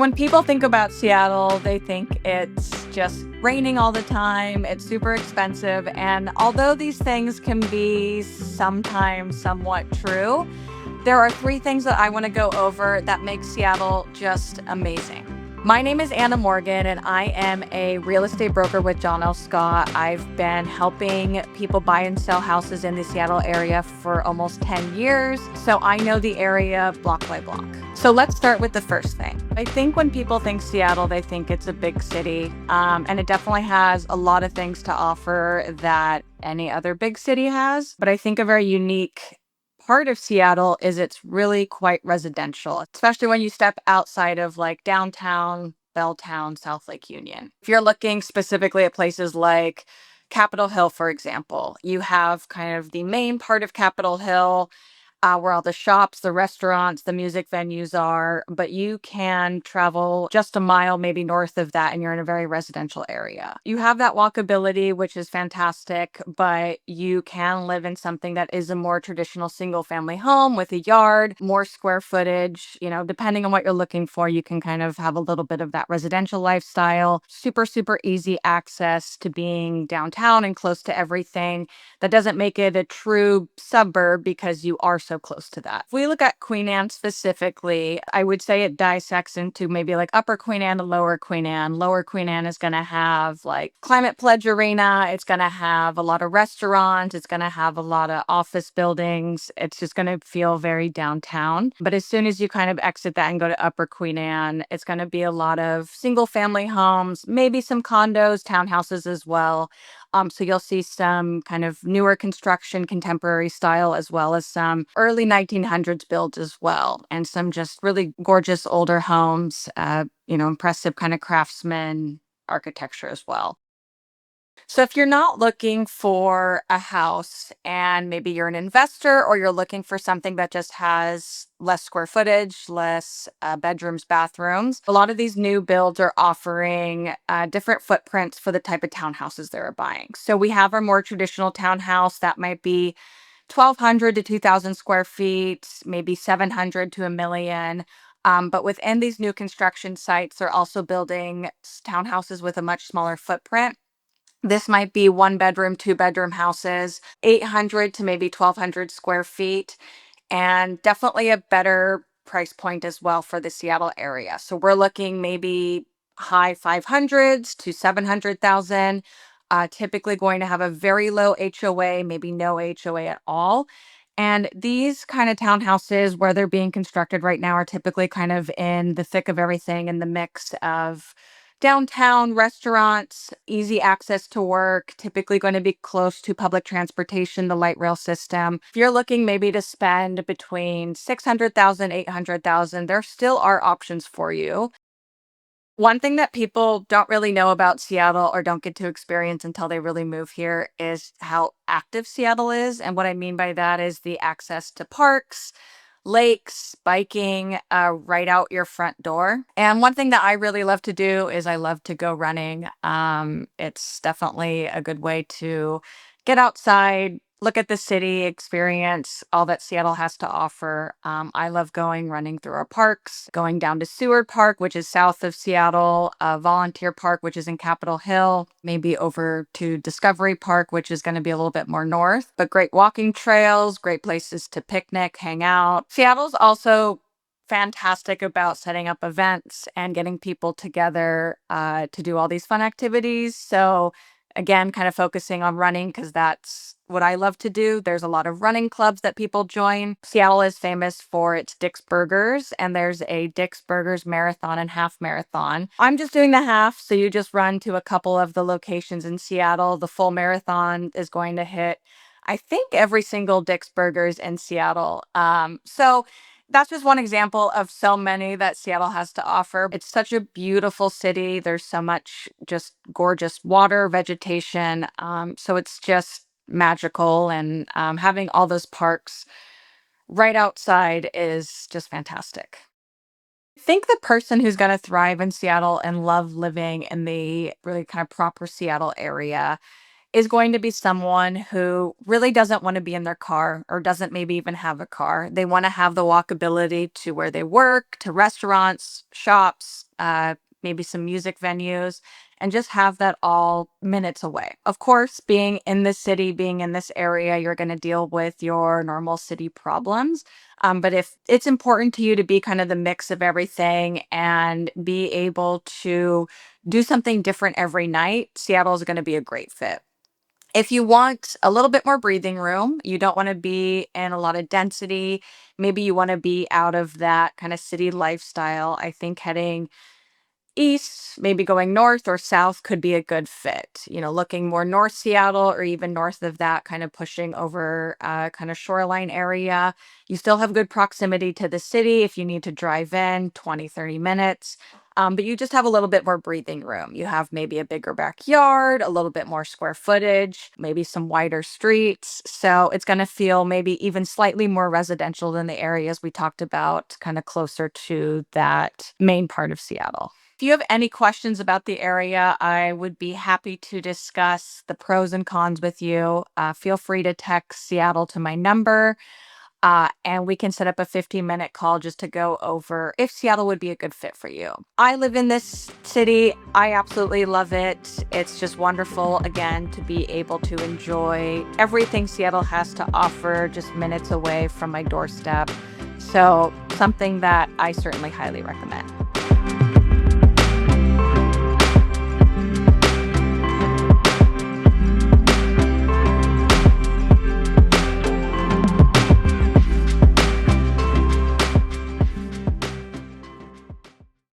When people think about Seattle, they think it's just raining all the time, it's super expensive, and although these things can be sometimes somewhat true, there are three things that I want to go over that make Seattle just amazing. My name is Anna Morgan, and I am a real estate broker with John L. Scott. I've been helping people buy and sell houses in the Seattle area for almost 10 years, so I know the area block by block. So let's start with the first thing. I think when people think Seattle, they think it's a big city, and it definitely has a lot of things to offer that any other big city has. But I think a very unique part of Seattle is it's really quite residential, especially when you step outside of like downtown, Belltown, South Lake Union. If you're looking specifically at places like Capitol Hill, for example, you have kind of the main part of Capitol Hill where all the shops, the restaurants, the music venues are, but you can travel just a mile, maybe north of that, and you're in a very residential area. You have that walkability, which is fantastic, but you can live in something that is a more traditional single family home with a yard, more square footage. Depending on what you're looking for, you can kind of have a little bit of that residential lifestyle. Super, super easy access to being downtown and close to everything. That doesn't make it a true suburb because you are so close to that. If we look at Queen Anne specifically, I would say it dissects into maybe like Upper Queen Anne and Lower Queen Anne. Lower Queen Anne is going to have like Climate Pledge Arena. It's going to have a lot of restaurants. It's going to have a lot of office buildings. It's just going to feel very downtown. But as soon as you kind of exit that and go to Upper Queen Anne, it's going to be a lot of single family homes, maybe some condos, townhouses as well. So you'll see some kind of newer construction, contemporary style, as well as some early 1900s builds as well, and some just really gorgeous older homes, impressive kind of craftsman architecture as well. So if you're not looking for a house and maybe you're an investor or you're looking for something that just has less square footage, less bedrooms, bathrooms, a lot of these new builds are offering different footprints for the type of townhouses they're buying. So we have our more traditional townhouse that might be 1,200 to 2,000 square feet, maybe 700 to a million. But within these new construction sites, they're also building townhouses with a much smaller footprint. This might be one bedroom, two bedroom houses, 800 to maybe 1,200 square feet, and definitely a better price point as well for the Seattle area. So we're looking maybe high 500s to 700,000. Typically going to have a very low HOA, maybe no HOA at all. And these kind of townhouses where they're being constructed right now are typically kind of in the thick of everything, in the mix of downtown restaurants, easy access to work, typically going to be close to public transportation, the light rail system. If you're looking maybe to spend between 600,000, 800,000, there still are options for you. One thing that people don't really know about Seattle or don't get to experience until they really move here is how active Seattle is. And what I mean by that is the access to parks, lakes, biking, right out your front door. And one thing that I really love to do is I love to go running. It's definitely a good way to get outside, look at the city, experience all that Seattle has to offer. I love running through our parks, going down to Seward Park, which is south of Seattle, Volunteer Park, which is in Capitol Hill, maybe over to Discovery Park, which is going to be a little bit more north, but great walking trails, great places to picnic, hang out. Seattle's also fantastic about setting up events and getting people together to do all these fun activities. So again, kind of focusing on running because that's what I love to do. There's a lot of running clubs that people join. Seattle is famous for its Dick's Burgers, and there's a Dick's Burgers marathon and half marathon. I'm just doing the half, so you just run to a couple of the locations in Seattle. The full marathon is going to hit, I think, every single Dick's Burgers in Seattle. So that's just one example of so many that Seattle has to offer. It's such a beautiful city. There's so much just gorgeous water, vegetation. So it's just magical. And having all those parks right outside is just fantastic. I think the person who's going to thrive in Seattle and love living in the really kind of proper Seattle area is going to be someone who really doesn't want to be in their car or doesn't maybe even have a car. They want to have the walkability to where they work, to restaurants, shops, maybe some music venues, and just have that all minutes away. Of course, being in this city, being in this area, you're going to deal with your normal city problems. But if it's important to you to be kind of the mix of everything and be able to do something different every night, Seattle is going to be a great fit. If you want a little bit more breathing room, you don't want to be in a lot of density, maybe you want to be out of that kind of city lifestyle, I think heading east, maybe going north or south could be a good fit. Looking more north Seattle or even north of that, kind of pushing over kind of shoreline area. You still have good proximity to the city if you need to drive in 20, 30 minutes. But you just have a little bit more breathing room. You have maybe a bigger backyard, a little bit more square footage, maybe some wider streets. So it's going to feel maybe even slightly more residential than the areas we talked about, kind of closer to that main part of Seattle. If you have any questions about the area, I would be happy to discuss the pros and cons with you. Feel free to text Seattle to my number, and we can set up a 15-minute call just to go over if Seattle would be a good fit for you. I live in this city. I absolutely love it. It's just wonderful, again, to be able to enjoy everything Seattle has to offer just minutes away from my doorstep. So, something that I certainly highly recommend.